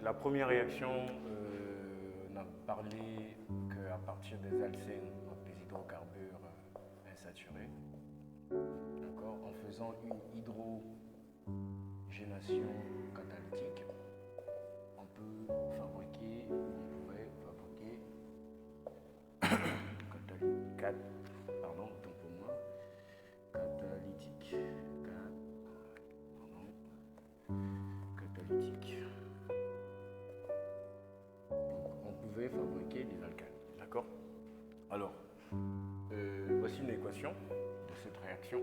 la première réaction, on a parlé qu'à partir des alcènes, donc des hydrocarbures insaturés, d'accord, en faisant une hydrogénation catalytique, on pouvait fabriquer pardon, autant pour moi, catalytique. Donc, on pouvait fabriquer des alcanes, d'accord? Alors, voici une équation de cette réaction.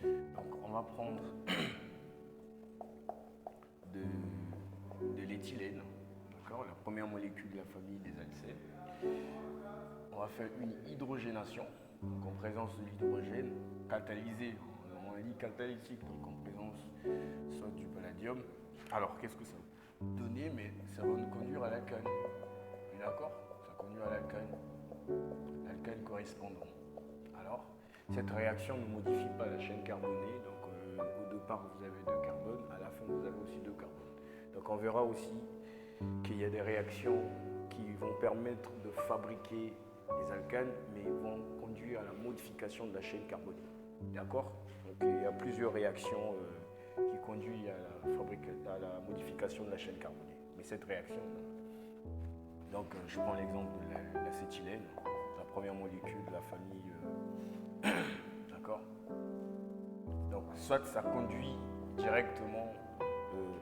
Donc, on va prendre de l'éthylène, d'accord, la première molécule de la famille des alcènes. On va faire une hydrogénation, donc en présence de l'hydrogène, catalysé, on dit catalytique, donc en présence soit du palladium. Alors, qu'est-ce que ça va donner? Mais ça va nous conduire à l'alcane. D'accord? Ça conduit à l'alcane correspondant. Alors, cette réaction ne modifie pas la chaîne carbonée, donc au départ vous avez 2 carbones, à la fin vous avez aussi 2 carbones. Donc on verra aussi qu'il y a des réactions qui vont permettre de fabriquer des alcanes, mais vont conduire à la modification de la chaîne carbonée. D'accord? Donc il y a plusieurs réactions qui conduisent à la modification de la chaîne carbonée. Mais cette réaction, non. Donc je prends l'exemple de l'acétylène, la première molécule de la famille. D'accord? Donc soit ça conduit directement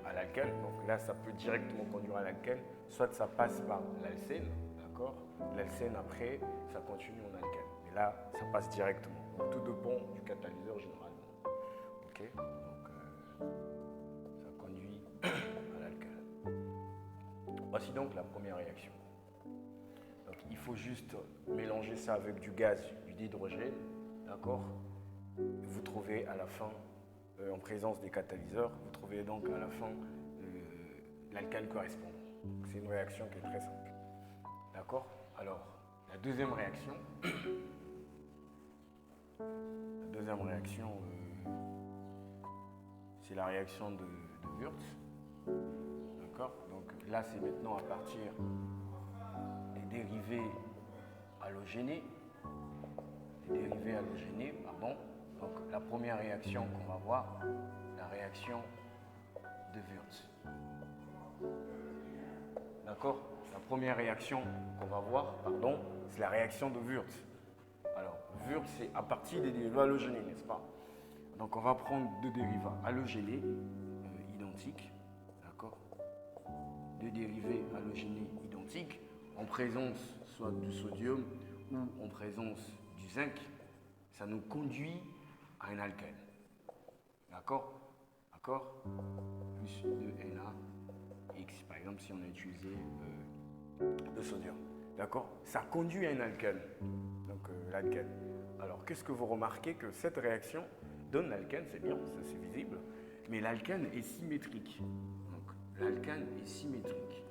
à l'alcane, donc là ça peut directement conduire à l'alcane, soit ça passe par l'alcène, d'accord? L'alcène après, ça continue en alcane. Mais là, ça passe directement. Donc tout dépend du catalyseur généralement. Ok? Donc ça conduit à l'alcane. Voici donc la première réaction. Donc il faut juste mélanger ça avec du gaz, du dihydrogène, d'accord? Vous trouvez à la fin, en présence des catalyseurs, vous trouvez donc à la fin l'alcane correspondant. C'est une réaction qui est très simple. D'accord? Alors, la deuxième réaction, c'est la réaction de Wurtz. D'accord? Donc là, c'est maintenant à partir des dérivés halogénés. Donc la première réaction qu'on va voir, la réaction de Wurtz. D'accord? La première réaction qu'on va voir, c'est la réaction de Wurtz. Alors, Wurtz, c'est à partir des dérivés halogénés, n'est-ce pas? Donc on va prendre 2 dérivés halogénés identiques, d'accord? 2 dérivés halogénés identiques en présence soit du sodium ou en présence du zinc. Ça nous conduit à un alcane. D'accord? D'accord? Plus 2NaX, par exemple, si on a utilisé le sodium. D'accord? Ça conduit à un alcane. Donc l'alcane. Alors, qu'est-ce que vous remarquez? Que cette réaction donne l'alcane, c'est bien, ça c'est visible, mais l'alcane est symétrique. Donc l'alcane est symétrique.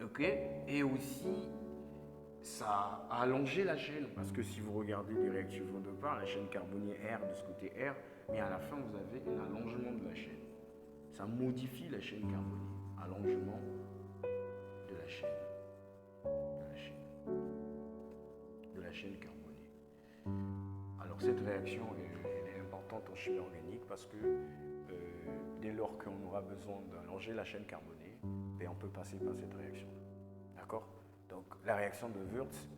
Ok? Et aussi, ça a allongé la chaîne, parce que si vous regardez les réactifs au départ, la chaîne carbonée R de ce côté R, mais à la fin vous avez un allongement de la chaîne. Ça modifie la chaîne carbonée. Allongement de la chaîne. De la chaîne carbonée. Alors cette réaction elle est importante en chimie organique parce que dès lors qu'on aura besoin d'allonger la chaîne carbonée, on peut passer par cette réaction. D'accord? Donc la réaction de Wurtz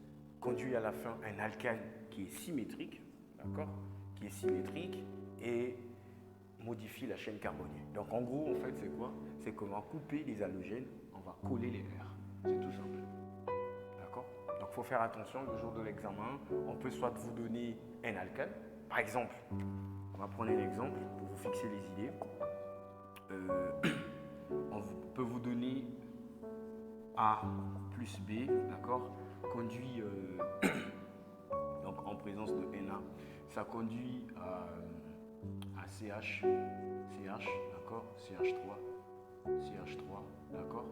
conduit à la fin un alcane qui est symétrique, d'accord? Qui est symétrique et modifie la chaîne carbonée. Donc en gros, en fait, c'est quoi? C'est qu'on va couper les halogènes, on va coller les R. C'est tout simple. D'accord? Donc il faut faire attention le jour de l'examen. On peut soit vous donner un alcane. Par exemple, on va prendre un exemple pour vous fixer les idées. On peut vous donner A plus B, d'accord, conduit donc en présence de Na, ça conduit à CH, d'accord, CH3, d'accord,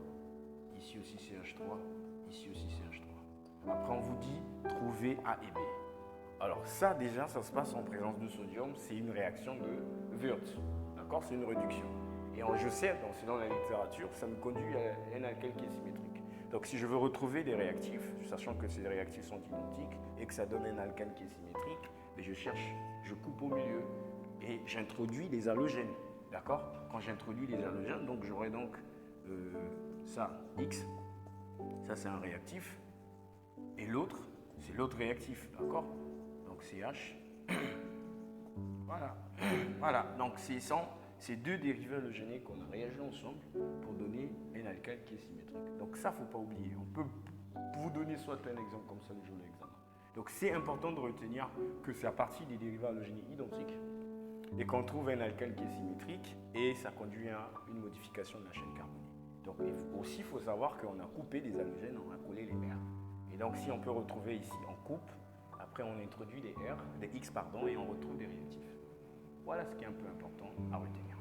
ici aussi CH3, ici aussi CH3. Après on vous dit trouver A et B. Alors ça déjà, ça se passe en présence de sodium, c'est une réaction de Wurtz, d'accord, c'est une réduction. Et je sais, donc c'est dans la littérature, ça me conduit à un alkène qui est symétrique. Donc si je veux retrouver des réactifs, sachant que ces réactifs sont identiques et que ça donne un alkène qui est symétrique, mais je cherche, je coupe au milieu et j'introduis les halogènes. D'accord? Quand j'introduis les halogènes, donc j'aurai donc ça, X, ça c'est un réactif, et l'autre, c'est l'autre réactif. D'accord? Donc CH. Voilà. Voilà. Donc c'est deux dérivés halogéniques qu'on a réagi ensemble pour donner un alkène qui est symétrique. Donc ça, il ne faut pas oublier. On peut vous donner soit un exemple comme ça le jour de l'examen. Donc c'est important de retenir que c'est à partir des dérivés halogéniques identiques et qu'on trouve un alkène qui est symétrique et ça conduit à une modification de la chaîne carbonique. Donc aussi, il faut savoir qu'on a coupé des halogènes, on a collé les R. Et donc si on peut retrouver ici, on coupe, après on introduit des R, des X pardon, et on retrouve des réactifs. Voilà ce qui est un peu important à retenir.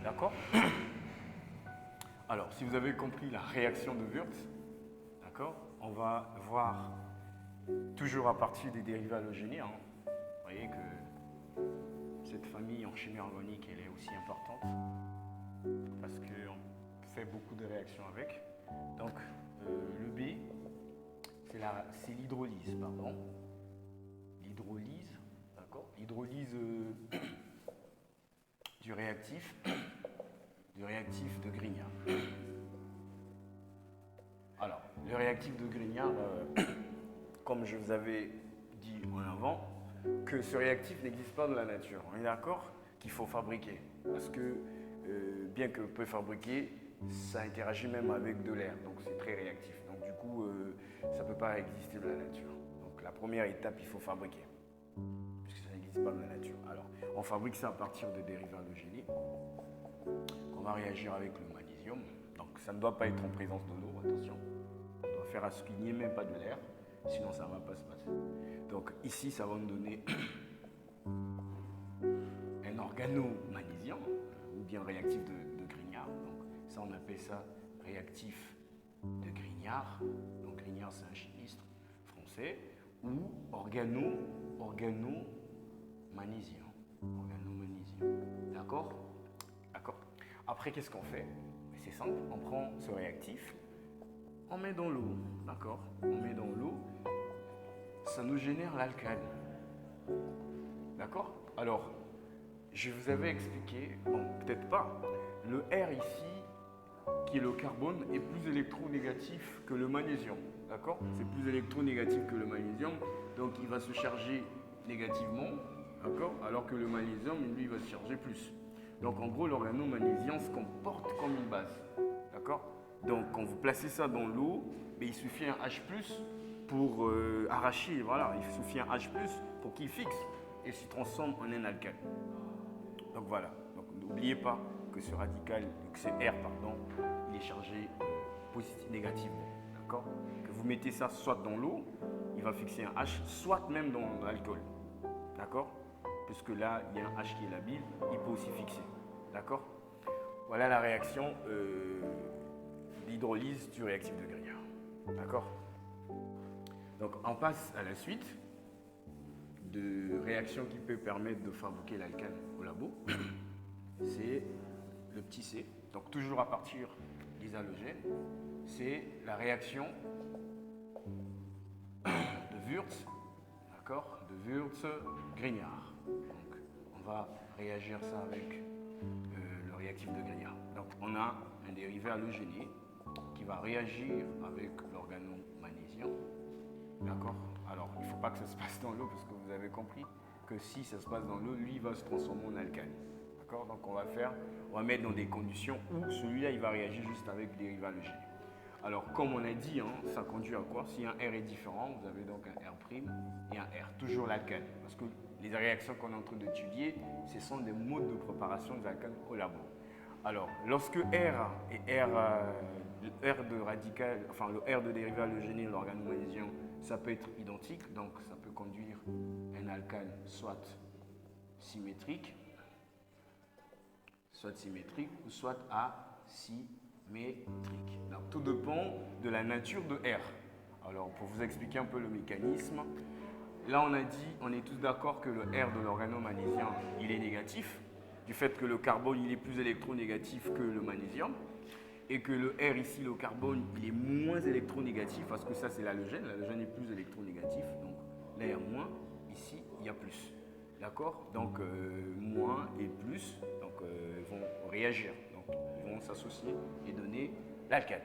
D'accord? Alors, si vous avez compris la réaction de Wurtz, d'accord, on va voir toujours à partir des dérivés halogénés. Hein. Vous voyez que cette famille en chimie organique, elle est aussi importante parce qu'on fait beaucoup de réactions avec. Donc, le B, c'est l'hydrolyse, pardon. L'hydrolyse, d'accord? L'hydrolyse du réactif de Grignard. Alors, le réactif de Grignard, comme je vous avais dit en avant, que ce réactif n'existe pas dans la nature. On est d'accord qu'il faut fabriquer. Parce que, bien que peut fabriquer, ça interagit même avec de l'air. Donc, c'est très réactif. Donc, du coup, ça ne peut pas exister dans la nature. Donc, la première étape, il faut fabriquer. Puisque ça n'existe pas dans la nature. Alors, on fabrique ça à partir de dérivés halogénés. On va réagir avec le magnésium. Donc, ça ne doit pas être en présence de l'eau, attention. On doit faire à ce qu'il n'y ait même pas de l'air. Sinon, ça ne va pas se passer. Donc ici, ça va me donner un organomagnésium ou bien réactif de Grignard. Donc ça, on appelle ça réactif de Grignard. Donc Grignard, c'est un chimiste français. Ou organomagnésium. D'accord? D'accord. Après, qu'est-ce qu'on fait? C'est simple, on prend ce réactif, on met dans l'eau. D'accord? On met dans l'eau. Ça nous génère l'alcane. D'accord? Alors, je vous avais expliqué, bon, peut-être pas, le R ici, qui est le carbone, est plus électronégatif que le magnésium. D'accord? C'est plus électronégatif que le magnésium, donc il va se charger négativement, d'accord? Alors que le magnésium, lui, va se charger plus. Donc, en gros, l'organomagnésium se comporte comme une base. D'accord? Donc, quand vous placez ça dans l'eau, il suffit un H+, pour arracher, voilà, il suffit un H+, pour qu'il fixe et se transforme en un alkane. Donc voilà, donc n'oubliez pas que ce radical, que ce R, pardon, il est chargé négativement, d'accord? Que vous mettez ça soit dans l'eau, il va fixer un H, soit même dans l'alcool, d'accord? Puisque là, il y a un H qui est labile, il peut aussi fixer, d'accord? Voilà la réaction d'hydrolyse du réactif de Grignard, d'accord? Donc, on passe à la suite de réactions qui peut permettre de fabriquer l'alcane au labo. C'est le petit c. Donc, toujours à partir des halogènes. C'est la réaction de Wurtz, d'accord? De Wurtz-Grignard. Donc, on va réagir ça avec le réactif de Grignard. Donc, on a un dérivé halogéné qui va réagir avec l'organomagnésium. D'accord? Alors, il ne faut pas que ça se passe dans l'eau parce que vous avez compris que si ça se passe dans l'eau, lui, il va se transformer en alcane. D'accord? Donc, on va mettre dans des conditions où celui-là, il va réagir juste avec le dérivé halogéné. Alors, comme on a dit, hein, ça conduit à quoi? Si un R est différent, vous avez donc un R' et un R. Toujours l'alcane. Parce que les réactions qu'on est en train d'étudier, ce sont des modes de préparation des alcanes au labo. Alors, lorsque R et R de radical, enfin le R de dérivé halogéné, l'organomagnésium, ça peut être identique, donc ça peut conduire un alcane soit symétrique, ou soit asymétrique. Donc tout dépend de la nature de R. Alors pour vous expliquer un peu le mécanisme, là on a dit, on est tous d'accord que le R de l'organomagnésium, il est négatif. du fait que le carbone il est plus électronégatif que le magnésium et que le R ici, le carbone, il est moins électronégatif parce que ça c'est l'halogène est plus électronégatif, donc là il y a moins, ici il y a plus. D'accord? Donc moins et plus, donc ils vont réagir, donc ils vont s'associer et donner l'alcane.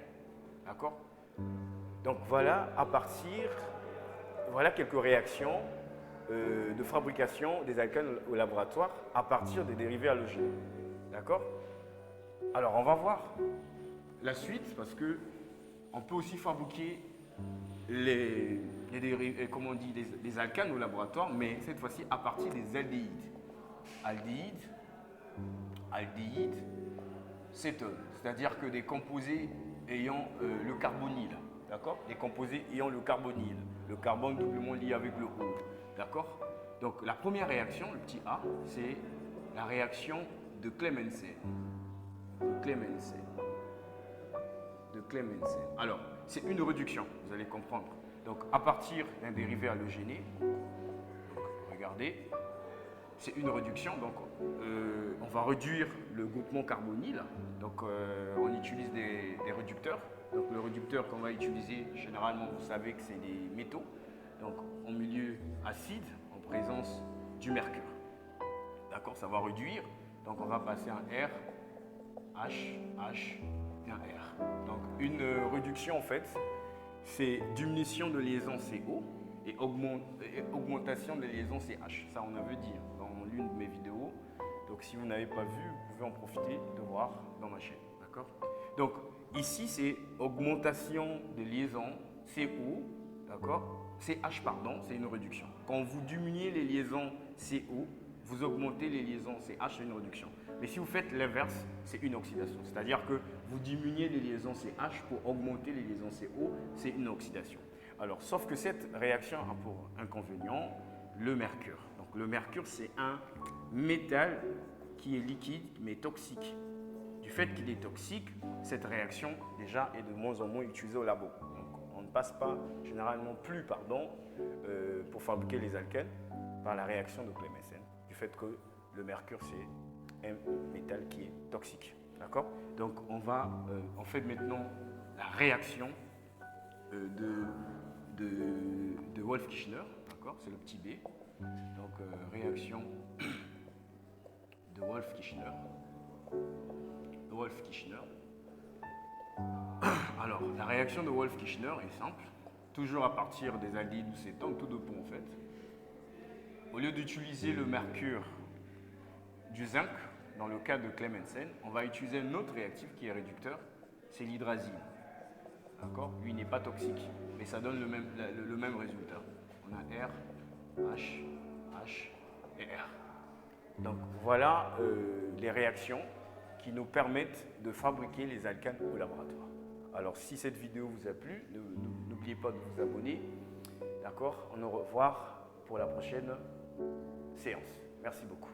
D'accord? Donc voilà voilà quelques réactions de fabrication des alcanes au laboratoire à partir des dérivés halogènes. D'accord? Alors on va voir la suite parce que on peut aussi fabriquer les alcanes au laboratoire, mais cette fois-ci à partir des aldéhydes. Aldéhyde, cétone, c'est-à-dire que des composés ayant le carbonyle, d'accord? Des composés ayant le carbonyle, le carbone doublement lié avec le O, d'accord? Donc la première réaction, le petit A, c'est la réaction de Clemmensen. Alors, c'est une réduction, vous allez comprendre. Donc, à partir d'un dérivé halogéné, regardez, c'est une réduction. Donc, on va réduire le groupement carbonyle. Donc, on utilise des réducteurs. Donc, le réducteur qu'on va utiliser, généralement, vous savez que c'est des métaux. Donc, en milieu acide, en présence du mercure. D'accord, ça va réduire. Donc, on va passer un R, H, et un R. Donc, une réduction, en fait, c'est diminution de liaison CO et augmentation de liaison CH. Ça, on avait dit dans l'une de mes vidéos. Donc, si vous n'avez pas vu, vous pouvez en profiter de voir dans ma chaîne. D'accord? Donc, ici, c'est augmentation de liaison CO. D'accord? CH, pardon, c'est une réduction. Quand vous diminuez les liaisons CO, vous augmentez les liaisons CH, c'est une réduction. Mais si vous faites l'inverse, c'est une oxydation. C'est-à-dire que vous diminuez les liaisons CH pour augmenter les liaisons CO, c'est une oxydation. Alors, sauf que cette réaction a pour inconvénient le mercure. Donc, le mercure, c'est un métal qui est liquide, mais toxique. Du fait qu'il est toxique, cette réaction, déjà, est de moins en moins utilisée au labo. Donc, on ne passe pas, généralement plus, pour fabriquer les alcanes par la réaction de Clemmensen. Du fait que le mercure, c'est un métal qui est toxique. D'accord? Donc, on va fait maintenant la réaction de Wolff-Kishner. D'accord? C'est le petit B. Donc, réaction de Wolff-Kishner. Alors, la réaction de Wolff-Kishner est simple. Toujours à partir des aldéhydes ou cétones, tout de bon en fait. Au lieu d'utiliser le mercure du zinc, dans le cas de Clemmensen, on va utiliser un autre réactif qui est réducteur, c'est l'hydrazine. D'accord? Lui n'est pas toxique, mais ça donne le même résultat. On a R, H et R. Donc voilà les réactions qui nous permettent de fabriquer les alcanes au laboratoire. Alors si cette vidéo vous a plu, n'oubliez pas de vous abonner. D'accord? On au revoir pour la prochaine séance. Merci beaucoup.